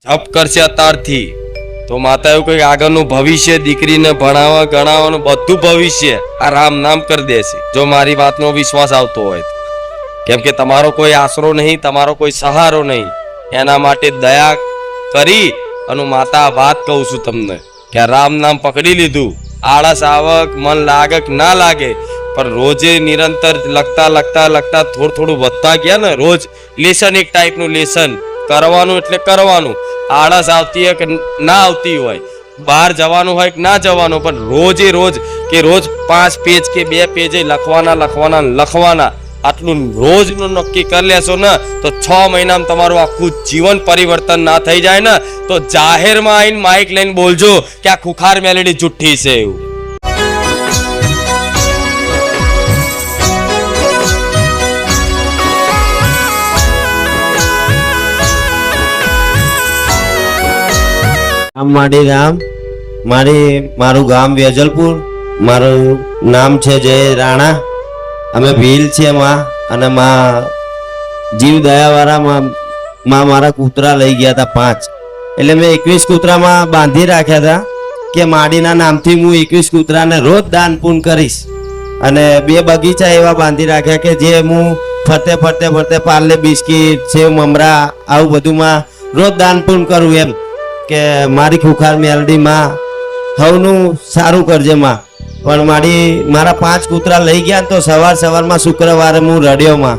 જપ કરશે અત્યારથી તો માતા એવું કઈ આગળનું ભવિષ્ય દીકરીને ભણાવવા ગણાવવાનું બધું ભવિષ્ય આ રામ નામ કરી દેશે જો મારી વાતનો વિશ્વાસ આવતો હોય તો. કેમ કે તમારો કોઈ આશરો નહીં, તમારો કોઈ સહારો નહીં, એના માટે દયા કરી અને માતા વાત કહું છું તમને કે આ રામ નામ પકડી લીધું, આળસ આવક મન લાગે કે ના લાગે પણ રોજે નિરંતર લખતા લખતા લખતા થોડું વધતા ગયા ને, રોજ લેસન એક ટાઈપનું લેસન કરવાનું એટલે કરવાનું. આળસ આવતી હોય કે ના આવતી હોય, બહાર જવાનું હોય કે ના જવાનું, પણ રોજે રોજ કે રોજ 5 પેજ કે 2 પેજ લખવાના આટલું રોજનું નક્કી કરી લેશો ને તો 6 મહિનામાં તમારું આખું જીવન પરિવર્તન ના થઈ જાય ને તો જાહેરમાં આવીને માઇક લઈને બોલજો કે આ ખુખાર મેલેડી જુઠ્ઠી છે એવું. રામ મારું ગામ વેજલપુર, મારું નામ છે જય રાણા. અમે ભીલ છે માં, અને માં જીવ દયાવાળા માં મારા કૂતરા લઈ ગયા હતા 5. એટલે મેં 21 કૂતરામાં બાંધી રાખ્યા હતા કે માડીના નામથી હું 21 કૂતરાને રોજ દાન પૂન કરીશ. અને 2 બગીચા એવા બાંધી રાખ્યા કે જે હું ફરતે પાર્લે બિસ્કીટ સેવ મમરા આવું બધુંમાં રોજ દાન પૂન કરું એમ કે મારી ખુખાર મેલડી માં હવનું સારું કરજે માં. પણ મારા 5 કૂતરા લઈ ગયા તો સવારમાં શુક્રવારે હું રડ્યો માં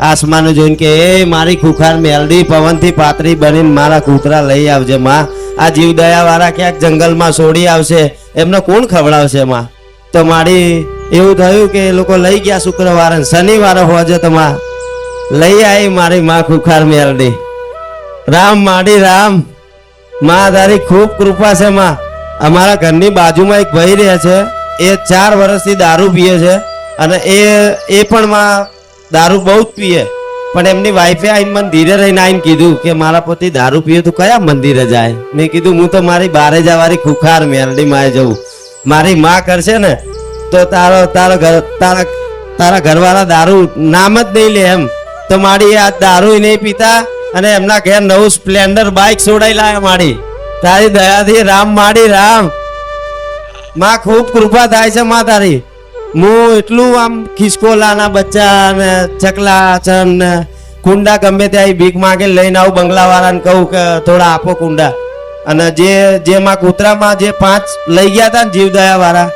આસમાન જોઈને કે એ મારી ખુખાર મેલડી પવનથી પાતળી બનીને મારા કૂતરા લઈ આવજે માં. આ જીવદયા વાળા ક્યાંક જંગલમાં છોડી આવશે, એમને કોણ ખવડાવશે માં? તો મારી એવું થયું કે એ લોકો લઈ ગયા શુક્રવારે, શનિવારે હોજે તો માં લઈ આવી મારી માં ખુખાર મેલડી. રામ માડી રામ, માં તારી ખૂબ કૃપા છે માં. અમારા ઘરની બાજુમાં એક ભાઈ રહે છે, એ 4 વર્ષથી દારૂ પીએ છે અને એ પણ માં દારૂ બહુ જ પીએ. પણ એમની વાઈફે આવીને મને ધીરે રહીને આવીને કીધું કે મારા પતિ દારૂ પીએ તો કયા મંદિરે જાય? મેં કીધું હું તો મારી બારે જવાની ખુખાર મેલડી માએ જવું. મારી માં કરશે ને તો તારા ઘરવાળા દારૂ નામ જ નહીં લે એમ. તો મારી આ દારૂ નહીં પીતા અને એમના ઘેર નવું સ્પ્લેન્ડર બાઇક છોડાઈ લાયા માડી. તારી દયાથી રામ માડી રામ, માં ખૂબ કૃપા થાય છે માં તારી. હું એટલું આમ ખિસકોલાના બચ્ચા ને ચકલા ચન ને કુંડા ગમે ત્યાં ભીખ માંગે લઈને આવું બંગલાવાળાને કહું કે થોડા આપો કુંડા. અને જે માં કૂતરામાં જે 5 લઈ ગયા હતા ને જીવદયા વાળા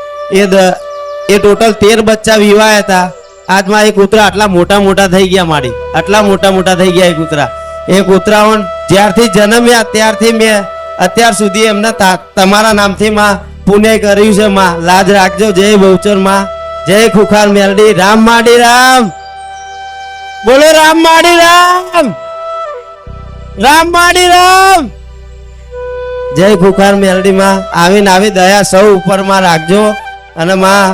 એ ટોટલ 13 બચ્ચા વિવાહ હતા. આજમાં એ કૂતરા આટલા મોટા થઈ ગયા માડી, આટલા મોટા થઈ ગયા એ કૂતરા. એ કૂતરાઓ જ્યારથી જન્મ્યા ત્યારથી મેં અત્યાર સુધી એમને તમારા નામથી માં પુણ્ય કર્યું છે માં. લાજ રાખજો. જય બહુચર માં, જય ખુખાર મેલડી. રામ માડી રામ, બોલો રામ માડી રામ, રામ માડી રામ. જય ખુખાર મેલડી માં. આવી દયા સૌ ઉપર માં રાખજો. અને માં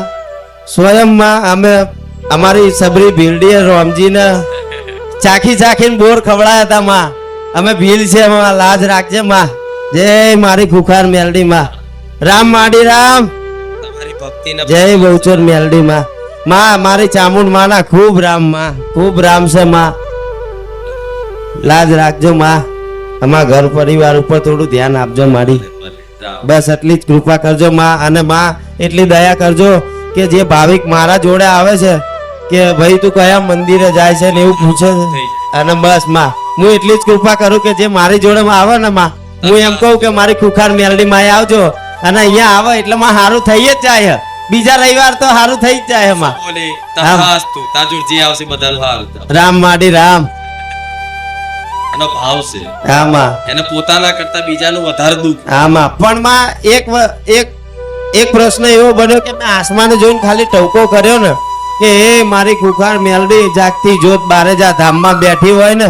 સ્વયં માં અમે અમારી સબરી ભીલડીએ રોમજીને ચાખીને બોર ખવડાયા હતા માં. અમે ભીલ છે માં, લાજ રાખજે માં. જય મારી ખુખાર મેલડી માં. રામ માડી રામ, તમારી ભક્તિને જય બહુચર મેલડી માં. માં મારી ચામુંડ માના ખૂબ રામ માં, ખૂબ રામ છે માં. લાજ રાખજો માં. અમારા ઘર પરિવાર ઉપર થોડું ધ્યાન આપજો મારી. બસ એટલી જ કૃપા કરજો માં. અને માં એટલી દયા કરજો કે જે ભાવિક મારા જોડે આવે છે કે ભાઈ તું કયા મંદિરે જાય છે ને એવું પૂછે છે, અને બસ માં હું એટલી જ કૃપા કરું કે જે મારી જોડે આવે ને માં, હું એમ કહું કે મારી ખુખાર મેલડી માં આવજો. અને અહીંયા આવે એટલે માં સારું થઈ જ જાય. બીજા રવિવાર તો સારું થઈ જ જાય માં. રામ માડી રામ. એનો ભાવ છે હા માં, એને પોતાના કરતા બીજાનું વધારે દુઃખ. હા માં. પણ માં એક પ્રશ્ન એવો બન્યો કે મેં આસમાને જોઈને ખાલી ટવકો કર્યો ને કે એ મારી ખુખાર મેલડી જાગતી જોત બારે જા ધામમાં બેઠી હોય ને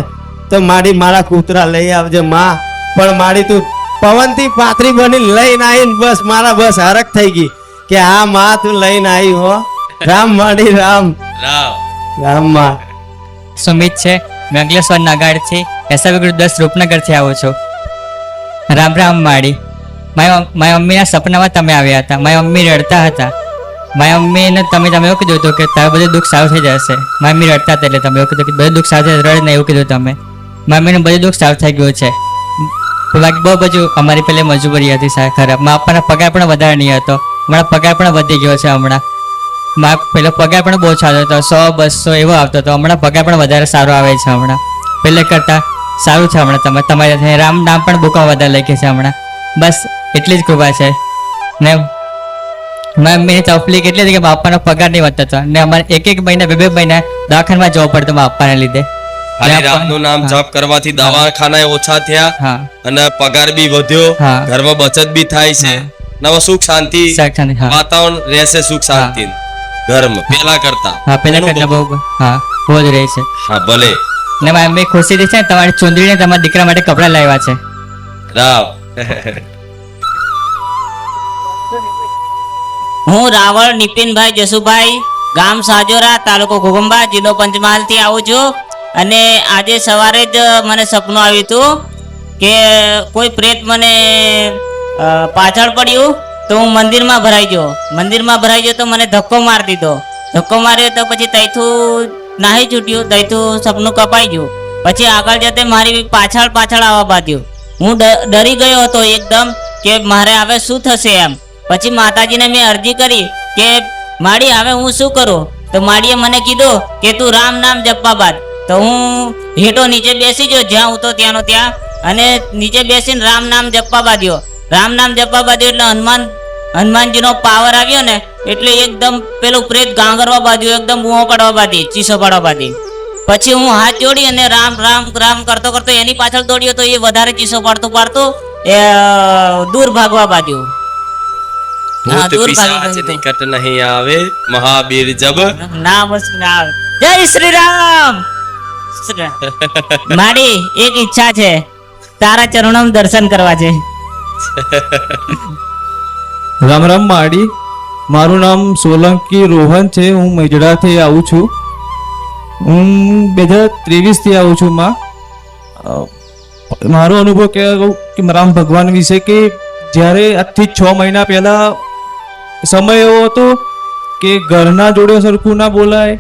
તો મારા કૂતરા લઈ આવજે માં. પણ મારી તું પવનથી પાતળી બની લઈને આવીને બસ હરખ થઈ ગઈ કે હા માં તું લઈને આવી હો. રામ માડી રામ, રામ માં. સુમિત છે, મેં અંકલેશ્વર નાગાડથી એસઆઈ 10 રૂપનગરથી આવું છું. રામ રામ માડી. મારી મમ્મીના સપનામાં તમે આવ્યા હતા. મારી મમ્મી રડતા હતા. મારી મમ્મીને તમે એવું કીધું હતું કે તારું બધું દુઃખ સારું થઈ જશે. મારી મમ્મી રડતા હતા એટલે તમે એવું કીધું કે બધું દુઃખ સારું થઈ રડ ને એવું કીધું તમે. મારી મમ્મીને બધું દુઃખ સારું થઈ ગયું છે. બાકી બહુ બધું અમારી પેલે મજબૂરી હતી સાહેબ ખરાબ. મા પપ્પાનો પગાર પણ વધારે નહીં હતો, હમણાં પગાર પણ વધી ગયો છે. હમણાં પેલો પગાર પણ બહુ સારો હતો, 100-200 એવો આવતો હતો. હમણાં પગાર પણ વધારે સારો આવે છે હમણાં, પહેલે કરતાં સારું છે હમણાં. તમારે રામ નામ પણ બુકમાં વધારે લખે છે હમણાં. બસ એટલી જ કૃપા છે. ને મેં તકલીફ એટલી હતી કે બાપાનો પગાર નહીં વધતો હતો ને અમારે એક મહિના 2 મહિના દવાખાનામાં જવું પડતું બાપાને લીધે. ખાલી રામનું નામ જપ કરવાથી દવાખાના ઓછા થયા હા અને પગાર બી વધ્યો, હા. ઘરમાં બચત બી થાય છે, નવા સુખ શાંતિ સાક્ષાત, હા વાતાવરણ રહેશે, સુખ શાંતિ ઘરમાં પેલા કરતા. હા પેલા કરતા બહુ હા બહુ જ રહે છે. હા ભલે ને મેં ખુશીથી છે ને તમારી ચુંદડીને તમારા દીકરા માટે કપડાં લાવ્યા છે. રામ હું રાવળ નિપિનભાઈ જસુભાઈ, ગામ સાજોરા, તાલુકો ઘોગંબા, જિલ્લો પંચમહાલ થી આવું છું. અને આજે સવારે જ મને સપનું આવ્યું હતું કે કોઈ પ્રેત મને પાછળ પડ્યું તો હું મંદિરમાં ભરાઈ ગયો તો મને ધક્કો મારી દીધો. ધક્કો માર્યો તો પછી તૈથું નાહી છૂટ્યું, તૈથું સપનું કપાઈ ગયું. પછી આગળ જતે મારી પાછળ આવવા બાંધ્યું. હું ડરી ગયો હતો એકદમ કે મારે હવે શું થશે એમ. પછી માતાજીને મેં અરજી કરી કે માડી હવે હું શું કરું? તો માડીએ મને કીધું કે તું રામ નામ જપવા બાદ. તો હું હેઠો નીચે બેસી ગયો, જ્યાં હું તો ત્યાંનો ત્યાં, અને નીચે બેસીને રામ નામ જપવા બાંધ્યો. રામ નામ જપવા બાંધ્યો એટલે હનુમાનજીનો પાવર આવ્યો ને, એટલે એકદમ પેલું પ્રેત ગાંગરવા બાંધ્યું, એકદમ બૂમો પાડવા બાંધી, ચીસો પાડવા બાંધી. પછી હું હાથ જોડી અને રામ રામ રામ કરતો એની પાછળ દોડ્યો તો એ વધારે ચીસો પાડતો એ દૂર ભાગવા બાંધ્યું. હા, ભૂત દૂર પિશાચ ભાગી ગયું. નિકટ નહીં આવે, મહાવીર જબ ના બસ ના. જય શ્રી રામ. મારી એક ઈચ્છા છે, તારા ચરણોમાં દર્શન કરવા છે. રામ રામ માડી, મારું નામ સોલંકી રોહન છે. હું મેજડાથી આવું છું. હું 2023 થી આવું છું. મારો અનુભવ કહેવાય કે રામ ભગવાન વિશે કે જ્યારે આજથી 6 મહિના પહેલા સમય એવો હતો કે ઘરના જોડે સરખું ના બોલાય,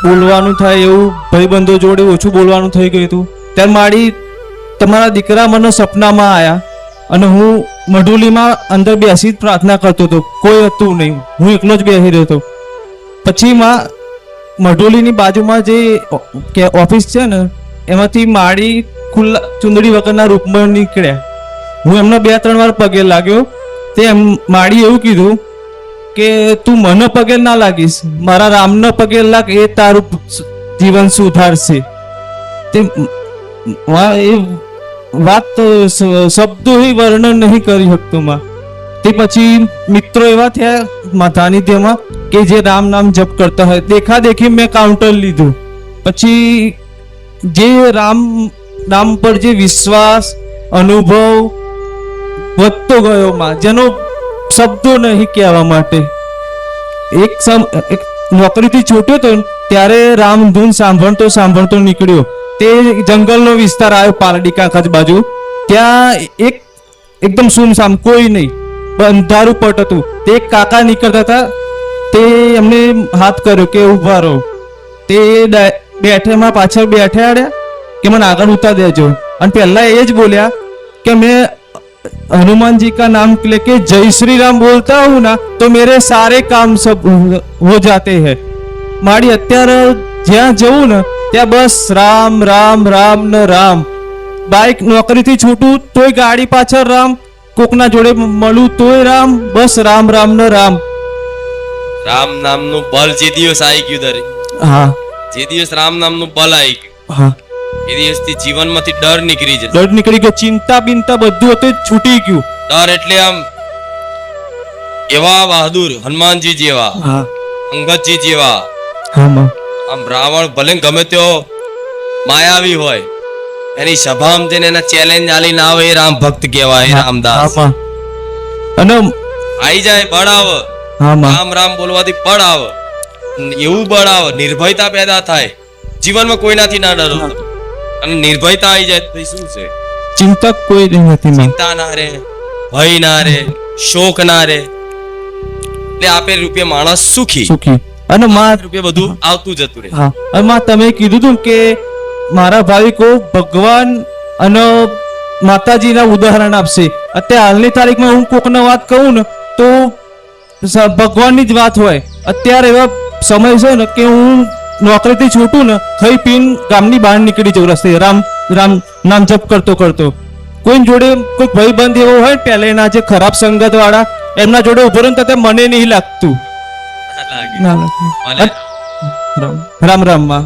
બોલવાનું થાય એવું ભાઈબંધો જોડે ઓછું બોલવાનું થઈ ગયું હતું. ત્યારે માડી તમારા દીકરા મને સપનામાં આવ્યા અને હું મઢુલીમાં અંદર બેસી જ પ્રાર્થના કરતો હતો, કોઈ હતું નહીં, હું એકલો જ બેસી રહ્યો હતો. પછી મઢુલીની બાજુમાં જે કે ઓફિસ છે ને, એમાંથી માડી ખુલ્લા ચુંદડી વગરના રૂપમાં નીકળ્યા. હું એમને 2-3 વાર પગે લાગ્યો. તે માડી એવું કીધું કે તું મને પગે ના લાગીશ, મારા રામને પગે લાગ, એ તારું જીવન સુધારશે. તે એ વાત તો શબ્દોથી વર્ણન નહીં કરી શકતો માં. તે પછી મિત્રો એવા થયા માતાની તેમાં કે જે રામ નામ જપ કરતા હોય. દેખા દેખી મેં કાઉન્ટર લીધું. પછી જે રામ નામ પર જે વિશ્વાસ અનુભવ વધતો ગયો માં, જેનો શબ્દો નહીં કહેવા માટે. એક નોકરીથી છૂટ્યો તો ત્યારે રામ ધૂન સાંભળતો નીકળ્યો. તે જંગલનો વિસ્તાર આવ્યો પારડી કાંકજ બાજુ. ત્યાં એકદમ સુમસામ, કોઈ નહીં, અંધારું પટ હતું. તે એક કાકા નીકળતા હતા. તે એમને હાથ કર્યો કે ઊભા રહો. તે બેઠેમાં પાછળ બેઠાડ્યા કે મને આગળ ઉતાર દેજો. અને પહેલા એ જ બોલ્યા કે મેં हनुमान जी का नाम लेके जय श्री राम बोलता हूँ ना तो मेरे सारे काम सब हो जाते हैं. माड़ी અત્યારે જ્યાં જવું ને ત્યાં બસ રામ રામ રામ ને રામ. બાઇક નોકરીથી છૂટું તોય ગાડી પાછળ રામ, કોકના જોડે મળું તોય રામ, બસ રામ રામ ને રામ. રામ નામનું બળ જે દિવસ આવી ગયું દરે, હા જે દિવસ રામ નામનું બળ આવી ગયું, હા એ દિવસથી જીવનમાંથી ડર નીકળી જશે. ડર નીકળી ગયો, ચિંતા બિંતા બધું હતું છૂટી ગયું. ડર એટલે આમ એવા બહાદુર હનુમાનજી જેવા, હા અંગદજી જેવા, હા માં આમ રાવણ ભલે ગમે તેવો માયાવી હોય, એની સભામાં જઈને એના ચેલેન્જ આલીને આવે એ રામ ભક્ત કહેવાય, એ રામદાસ. હા અને આઈ જાય, બળ આવે. હા માં રામ રામ બોલવાથી બળ આવે, એવું બળ આવે, નિર્ભયતા પેદા થાય. જીવનમાં કોઈનાથી ના ડરો, અને નિર્ભયતા આવી જાય તો શું છે? ચિંતા કોઈ નથી માં. ચિંતા ના રે, ભય ના રે, શોક ના રે. એટલે આપે રૂપે માણસ સુખી, સુખી. અને માં રૂપે બધું આવતું જતું રહે. હા અને માં તમે કીધું તું કે મારા ભાવિકો ભગવાન અને માતાજીના ઉદાહરણ આપશે. અત્યારે હાલની તારીખમાં હું કોકને વાત કહું ને તો ભગવાનની જ વાત હોય. અત્યારે એવા સમય છે ને કે હું નોકરીથી છૂટું ને ખાઈ પીને ગામની બહાર નીકળી જવું રસ્તે રામ રામ નામ જપ કરતો કરતો. કોઈ જોડે કોઈ ભાઈબંધ એવો હોય પહેલેના જે ખરાબ સંગત વાળા એમના જોડે ઉભો રહે તો મને નહીં લાગતું. ના લાગે. રામ રામ માં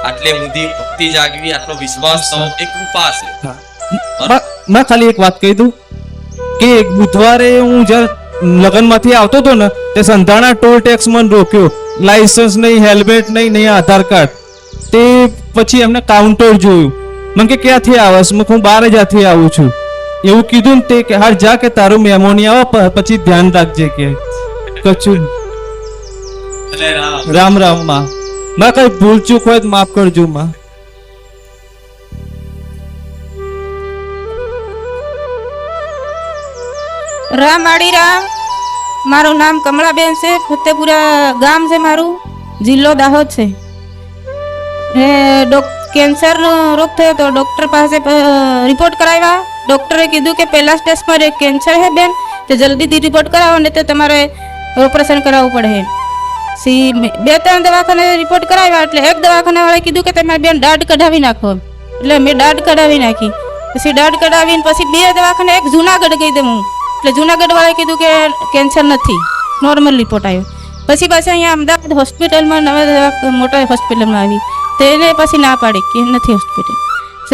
આટલે સુધી ભક્તિ જાગવી, આટલો વિશ્વાસ થવો એ કૃપા છે. મેં ખાલી એક વાત કહી દઉં કે બુધવારે હું જ્યારે લગ્નમાંથી આવતો હતો ને તે સંધાણા ટોલ ટેક્સ મને રોક્યો. લાયસન્સ નહીં, હેલ્મેટ નહીં, નહીં આધાર કાર્ડ. તે પછી એમને કાઉન્ટર જોયું. મને કે ક્યાંથી આવસ? હું 12 આવું છું એવું કીધું ને તે કે હાર જા કે તારું મેમોની આવે પછી ધ્યાન રાખજે કે કચું. રામ રામ માં. માં કઈ ભૂલ ચૂક હોય તો માફ કરજો માં. રામ આડી રામ. મારું નામ કમળાબેન છે. ફતેપુરા ગામ છે મારું, જિલ્લો દાહોદ છે. કેન્સરનો રોગ થયો તો ડૉક્ટર પાસે રિપોર્ટ કરાવ્યા. ડૉક્ટરે કીધું કે પહેલા સ્ટેજ પર એક કેન્સર છે બેન, તો જલ્દીથી રિપોર્ટ કરાવો ને તો તમારે ઓપરેશન કરાવવું પડે. 2-3 દવાખાને રિપોર્ટ કરાવ્યા એટલે એક દવાખાનાવાળાએ કીધું કે તમે બેન દાઢ કઢાવી નાખો. એટલે મેં દાઢ કઢાવી નાખી. પછી દાઢ કઢાવીને પછી 2 દવાખાને એક જુનાગઢ ગઈ દઉં હું. એટલે જુનાગઢવાળાએ કીધું કે કેન્સર નથી, નોર્મલ રિપોર્ટ આવ્યો. પછી અહીંયા અમદાવાદ હોસ્પિટલમાં નવા મોટા હોસ્પિટલમાં આવી તો એને પછી ના પાડી કે નથી હોસ્પિટલ.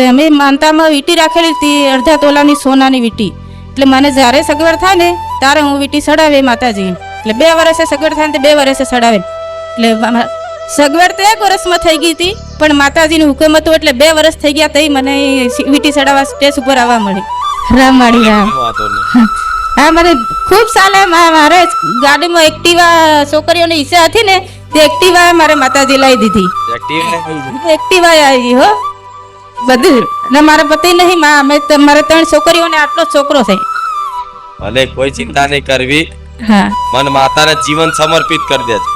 અમે માનતામાં વીંટી રાખેલી હતી, અડધા તોલાની સોનાની વીંટી. એટલે મને જ્યારે સગવડ થાય ને ત્યારે હું વીંટી ચડાવે માતાજી. એટલે 2 વર્ષે સગવડ થાય ને 2 વર્ષે ચડાવે. એટલે સગવડ તો 1 વર્ષમાં થઈ ગઈ હતી, પણ માતાજીનું હુકમ હતું એટલે 2 વર્ષ થઈ ગયા તઈ મને વીંટી ચડાવવા સ્ટેજ ઉપર આવવા મળી. રામ માળી રામ. હા, મને ખૂબ સાલે. મારે ગાડીમાં એક્ટિવા છોકરીઓની ઈચ્છા હતી ને તે એક્ટિવા મારે માતાજી લાવી દીધી. એક્ટિવા આવી હો બધું. ને મારા પતિ નહીં, અમે મારે 3 છોકરીઓને આટલો છોકરો છે. ભલે કોઈ ચિંતા નહીં કરવી. હા, મન માતાને જીવન સમર્પિત કરી દેજો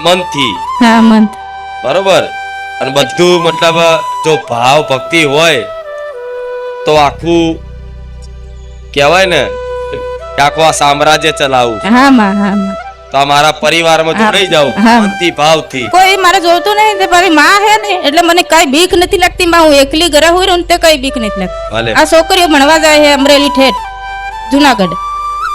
મનથી. હા, મન બરોબર. અને બધું મતલબ જો ભાવ ભક્તિ હોય તો આખું કહેવાય ને કે આખું આ સામ્રાજ્ય ચલાવું. હા માં, હા માં. તો આ મારા પરિવારમાં જોડાઈ જાવ મનથી ભાવથી. કોઈ મારે જોતું નહીં. તે મારી માં હે ને એટલે મને કઈ બીક નથી લાગતી. માં હું એકલી ઘરે હોય ને તે કઈ બીક નથી લાગતી. ભલે આ છોકરીઓ ભણવા જાય છે અમરેલી ઠેઠ જુનાગઢ.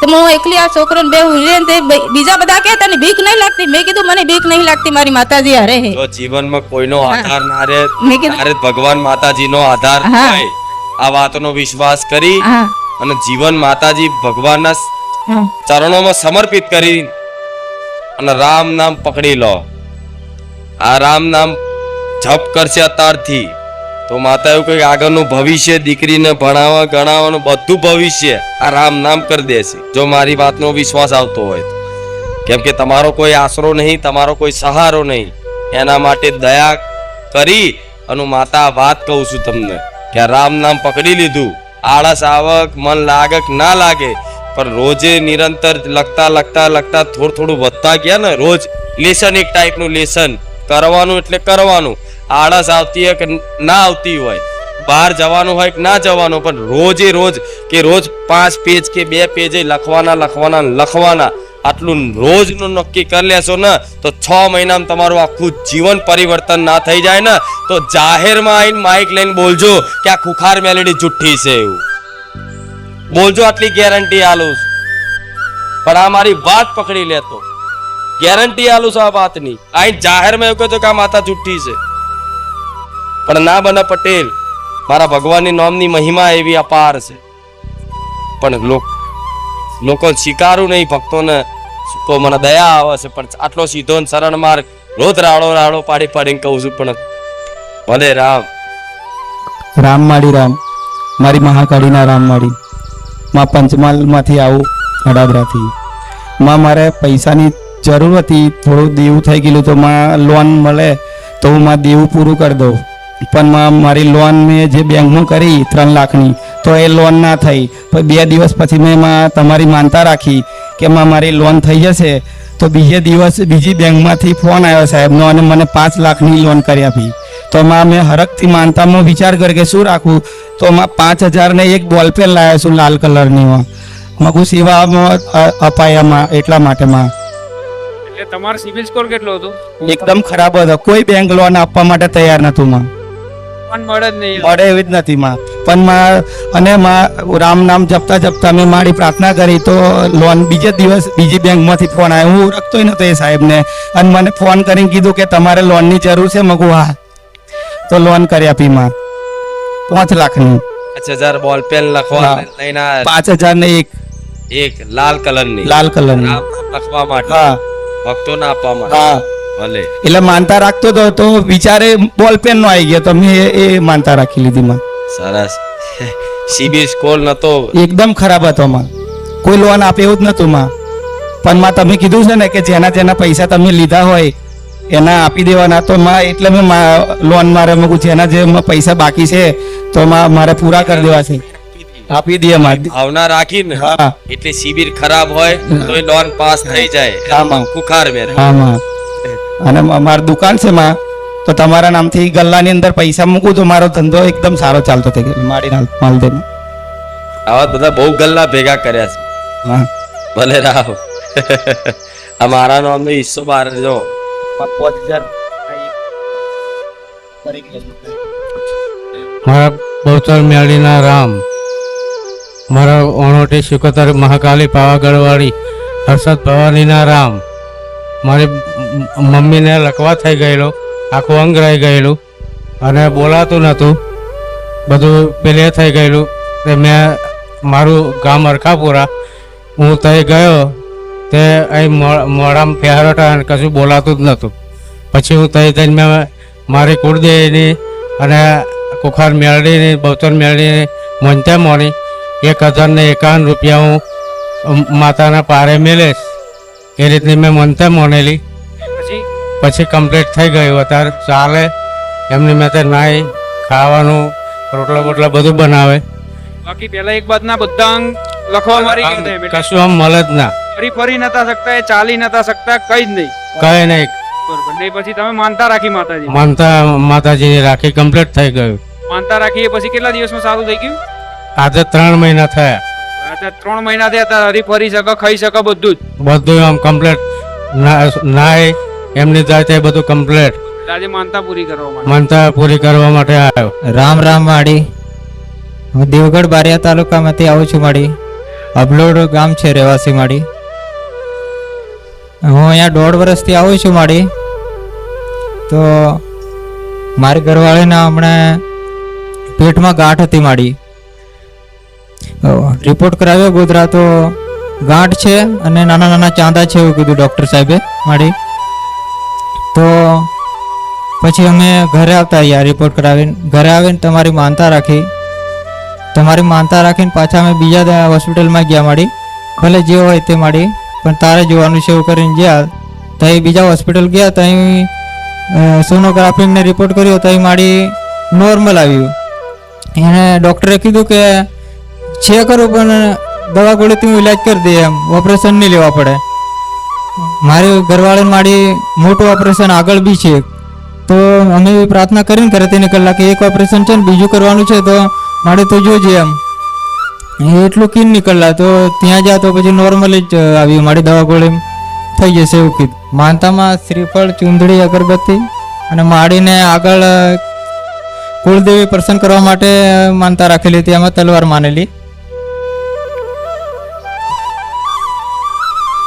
તો હું એકલી આ છોકરોને બે ઉરે ને તે બીજા બધા કે તને બીક નહીં લાગતી. મેં કીધું મને બીક નહીં લાગતી, મારી માતાજી હારે હે. જો જીવનમાં કોઈનો આધાર ના રહે મેં કીધું ત્યારે ભગવાન માતાજીનો આધાર હા. હોય. આ વાતનો વિશ્વાસ કરી હા, અને જીવન માતાજી ભગવાનના હા, ચરણોમાં સમર્પિત કરી અને રામ નામ પકડી લો. આ રામ નામ જપ કરશે અત્યારથી તો માતા એવું કહે આગળનું ભવિષ્ય દીકરીને ભણાવવા ગણાવવાનું બધું ભવિષ્ય આ રામ નામ કરી દેશે જો મારી વાતનો વિશ્વાસ આવતો હોય તો. કેમ કે તમારો કોઈ આશરો નહીં, તમારો કોઈ સહારો નહીં. એના માટે દયા કરી અને માતા વાત કહું છું તમને કે આ રામ નામ પકડી લીધું. આળસ આવક મન લાગક ના લાગે, પણ રોજે નિરંતર લખતા લખતા લખતા થોડું વધતા ગયા ને રોજ લેસન એક ટાઈપનું લેસન કરવાનું એટલે કરવાનું. આળસ આવતી હોય કે ના આવતી હોય, બહાર જવાનું હોય કે ના જવાનું, પણ રોજે રોજ કે રોજ 5 પેજ કે 2 પેજ લખવાના આટલું રોજનું નક્કી કરી લેશો ને તો 6 મહિનામાં તમારું આખું જીવન પરિવર્તન ના થઈ જાય ને તો જાહેરમાં આવીને માઇક લઈને બોલજો કે આ ખુખાર મેલેડી જુઠ્ઠી છે એવું બોલજો. આટલી ગેરંટી આલું છું. પણ આ મારી વાત પકડી લેતો ગેરંટી આલું છું આ વાતની. અહીં જાહેરમાં એવું કહેતો કે આ માતા જુઠ્ઠી છે, પણ ના બને પટેલ. મારા ભગવાનની નામની મહિમા એવી અપાર છે, પણ લોકો સ્વીકારું નહીં. ભક્તોને તો મને દયા આવે છે, પણ આટલો સીધો સરળ માર્ગ રોજ રાડો પાડીને કહું છું. પણ ભલે રામ રામ માળી રામ. મારી મહાકાળીના રામ માળી. માં પંચમહાલમાંથી આવું વડાદરાથી. માં મારે પૈસાની જરૂર હતી, થોડું દેવું થઈ ગયેલું તો માં લોન મળે તો હું માં દેવું પૂરું કરી દઉં. પણ માં મારી લોન મેં જે બેંકમાં કરી 3 લાખની તો એ લોન ના થઈ. પણ 2 દિવસ પછી મેં માં તમારી માનતા રાખી કે માં મારી લોન થઈ જશે. તો બીજે દિવસ બીજી બેંકમાંથી ફોન આવ્યો સાહેબનો અને મને 5 લાખની લોન કરી આપી. તો માં મેં હરખથી માનતામાં વિચાર કર્યો કે શું રાખું, તો માં 5,000 ને એક બોલપેન લાવ્યો છું લાલ કલરની. મગુ સેવામાં અપાયામાં એટલા માટે માં એટલે તમારો સિવિલ સ્કોર કેટલો હતો? એકદમ ખરાબ હતો. કોઈ બેંક લોન આપવા માટે તૈયાર નતું માં. પણ મળે જ નહીં. મળે એવી જ નથી માં. પણ માં અને માં રામ નામ જપતા જપતા મેં મારી પ્રાર્થના કરી તો લોન બીજે દિવસ બીજી બેંકમાંથી ફોન આવ્યો. હું ઓળખતો નતો એ સાહેબને, અને મને ફોન કરીને કીધું કે તમારે લોનની જરૂર છે. મગું હા, તો લોન કરી આપી માં 5 લાખની. 5,000 બોલ પેન લખવા હા. લઈને 5,000 ને એક લાલ કલરની લાલ કલરની. રામ નામ લખવા માટે હા ભક્તોને આપવા માટે. હા, ભલે એટલે માનતા રાખતો હતો તો વિચારે બોલ પેન નો આવી ગયો, તો મેં એ માનતા રાખી લીધી માં. સરસ. સિબિલ સ્કોર નતો. એકદમ ખરાબ હતો માં. કોઈ લોન આપે એવું જ નતું માં. પણ માં તમે કીધું છે ને કે જેના જેના પૈસા તમે લીધા હોય એના આપી દેવાના, તો માં એટલે મેં લોન મારે મગું જેના જે પૈસા બાકી છે તો માં મારે પૂરા કરી દેવા છે. આપી દે માં. ભાવના રાખીને હા એટલે શિબિર ખરાબ હોય તો એ લોન પાસ થઈ જાય. હા માં. કુખાર મેર. હા માં. અને મારી દુકાન છે માં, તો તમારા નામથી ગલ્લાની અંદર પૈસા મૂકું તો મારો ધંધો એકદમ સારો ચાલતો થઈ ગયો. મારી માલ દે. આવા બધા બહુ ગલ્લા ભેગા કર્યા છે. હા ભલે રાવ. આ મારા નામનો હિસ્સો બાર જો. 5,000 મારા બહુચર મેળીના રામ, મારા ઓણોટી સિકોતર મહાકાલી પાવાગઢવાળી હર્ષદ ભવાનીના રામ. મારી મમ્મીને લકવા થઈ ગયેલો, આખું અંગ રહી ગયેલું અને બોલાતું નહોતું, બધું પેલે થઈ ગયેલું. તે મેં મારું ગામ અરખાપુરા, હું ત્યાં ગયો તે અહીં મોડામાં ફેરવટા અને કશું બોલાતું જ નહોતું. પછી હું ત્યાં જઈને મેં મારી કુળદેવીની અને કુખાર મેળવીની બહુચર મેળવીની મોનતા મોની 1,051 રૂપિયા હું માતાના પારે મેલેશ એ રીતની મેં મોનતા મોનેલી. પછી કમ્પ્લીટ થઈ ગયું. અત્યારે ચાલે એમની મેં તો નાઈ ખાવાનું રોટલા બોટલા બધું બનાવે. બાકી પહેલા એક બાદ ના બધા અંગ લખવા મારી ગયા હતા. કશું આમ મળે જ ના. ફરી નતા શકતા, એ ચાલી નતા શકતા, કઈ જ નહીં. કઈ નહીં. બરોબર. ને પછી તમે માનતા રાખી માતાજી. માતાજીની રાખી કમ્પ્લીટ થઈ ગયું. માનતા રાખી એ પછી કેટલા દિવસમાં સારું થઈ ગયું? આજે 3 મહિના થયા. અત્યારે 3 મહિના થયા, અત્યારે હરી ફરી શકો, ખાઈ શકો, બધું જ. બધું આમ કમ્પ્લીટ નાય એમની જાતે બધું કમ્પ્લીટ. આજે માનતા પૂરી કરવા માટે. માનતા પૂરી કરવા માટે આવ્યો. રામ રામ માડી. હું દેવગઢ બારિયા તાલુકામાંથી આવું છું માડી. અબલોડ ગામ છે રહેવાસી માડી. હું અહીંયા 1.5 વર્ષથી આવું છું માડી. તો મારી ઘરવાળીના હમણાં પેટમાં ગાંઠ હતી માડી. રિપોર્ટ કરાવ્યો ગોધરા, તો ગાંઠ છે અને નાના નાના ચાંદા છે એવું કીધું ડૉક્ટર સાહેબે માડી. તો પછી અમે ઘરે આવતા રહ્યા રિપોર્ટ કરાવીને. ઘરે આવીને તમારી માનતા રાખીને પાછા અમે બીજા હોસ્પિટલમાં ગયા માડી. ભલે જે હોય તે માડી, પણ તારે જોવાનું છે એવું કરીને ગયા. ત્યાં બીજા હોસ્પિટલ ગયા, ત્યાં સોનોગ્રાફીને રિપોર્ટ કર્યો, ત્યાં માડી નોર્મલ આવ્યું. એને ડૉક્ટરે કીધું કે છે કરું પણ દવા ગોળીથી હું ઇલાજ કરી દે, એમ ઓપરેશન નહીં લેવા પડે. મારી ઘરવાળીને માડી મોટું ઓપરેશન આગળ બી છે. તો અમે પ્રાર્થના કરીને કરે તેને કલાકે એક ઓપરેશન છે ને બીજું કરવાનું છે, તો મારે તો જોજે એમ. એટલું કીન નીકળલા તો ત્યાં જા તો પછી નોર્મલ જ આવ્યું. મારી દવા ગોળી થઈ જશે એવું કીધું. માનતામાં શ્રીફળ, ચૂંદડી, અગરબત્તી અને માડીને આગળ કુળદેવી પ્રસન્ન કરવા માટે માનતા રાખેલી હતી. એમાં તલવાર માનેલી.